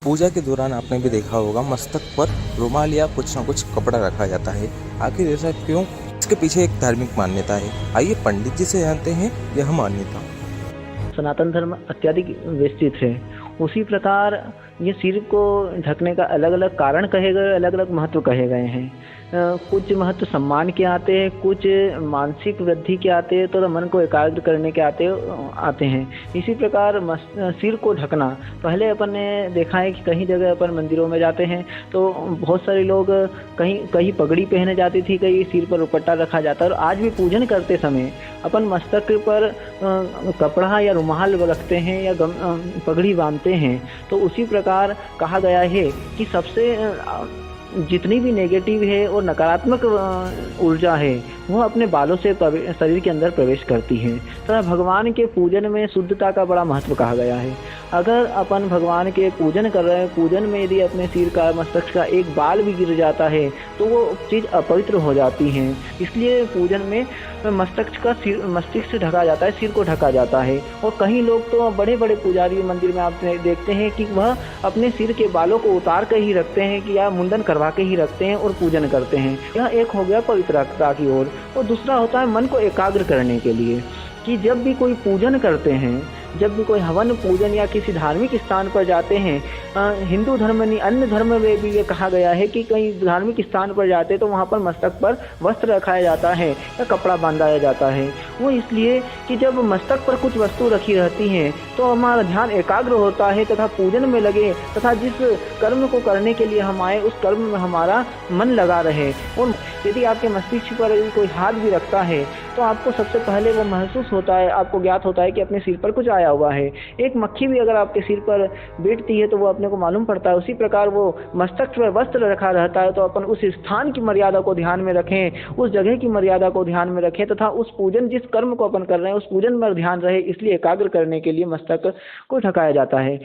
पूजा के दौरान आपने भी देखा होगा मस्तक पर रुमाल या कुछ न कुछ कपड़ा रखा जाता है। आखिर ऐसा क्यों? इसके पीछे एक धार्मिक मान्यता है। आइए पंडित जी से जानते हैं यह मान्यता। सनातन धर्म अत्यधिक विस्तृत है। उसी प्रकार ये सिर को ढकने का अलग अलग कारण कहे गए, अलग अलग महत्व कहे गए हैं। कुछ महत्व सम्मान के आते हैं, कुछ मानसिक वृद्धि के आते हैं, तो मन को एकाग्र करने के आते हैं। इसी प्रकार सिर को ढकना, पहले अपन ने देखा है कि कहीं जगह अपन मंदिरों में जाते हैं तो बहुत सारे लोग कहीं पगड़ी पहने जाती थी, कहीं सिर पर दुपट्टा रखा जाता है। और आज भी पूजन करते समय अपन मस्तक पर कपड़ा या रुमाल रखते हैं या पगड़ी बांधते हैं। तो उसी प्रकार कहा गया है कि सबसे जितनी भी नेगेटिव है और नकारात्मक ऊर्जा है वह अपने बालों से शरीर के अंदर प्रवेश करती है। तथा भगवान के पूजन में शुद्धता का बड़ा महत्व कहा गया है। अगर अपन भगवान के पूजन कर रहे हैं, पूजन में यदि अपने सिर का, मस्तक का एक बाल भी गिर जाता है तो वो चीज़ अपवित्र हो जाती है। इसलिए पूजन में मस्तिष्क से ढका जाता है, सिर को ढका जाता है। और कई लोग तो बड़े बड़े पुजारी मंदिर में आप देखते हैं कि वह अपने सिर के बालों को उतार कर ही रखते हैं कि या मुंडन करवा के ही रखते हैं और पूजन करते हैं। यह एक हो गया पवित्रता की ओर। और दूसरा होता है मन को एकाग्र करने के लिए, कि जब भी कोई पूजन करते हैं, जब भी कोई हवन पूजन या किसी धार्मिक स्थान पर जाते हैं, हिंदू धर्म नहीं अन्य धर्म में भी ये कहा गया है कि कहीं धार्मिक स्थान पर जाते तो वहाँ पर मस्तक पर वस्त्र रखाया जाता है या कपड़ा बांधाया जाता है। वो इसलिए कि जब मस्तक पर कुछ वस्तु रखी रहती हैं तो हमारा ध्यान एकाग्र होता है तथा पूजन में लगे, तथा जिस कर्म को करने के लिए हम आए उस कर्म में हमारा मन लगा रहे। और यदि आपके मस्तिष्क पर यदि कोई हाथ भी रखता है तो आपको सबसे पहले वो महसूस होता है, आपको ज्ञात होता है कि अपने सिर पर कुछ आया हुआ है। एक मक्खी भी अगर आपके सिर पर बैठती है तो वो अपने को मालूम पड़ता है। उसी प्रकार वो मस्तक पर वस्त्र रखा रहता है तो अपन उस स्थान की मर्यादा को ध्यान में रखें, उस जगह की मर्यादा को ध्यान में रखें, तथा उस पूजन जिस कर्म को अपन कर रहे हैं उस पूजन में ध्यान रहे। इसलिए एकाग्र करने के लिए मस्तक को ढकाया जाता है।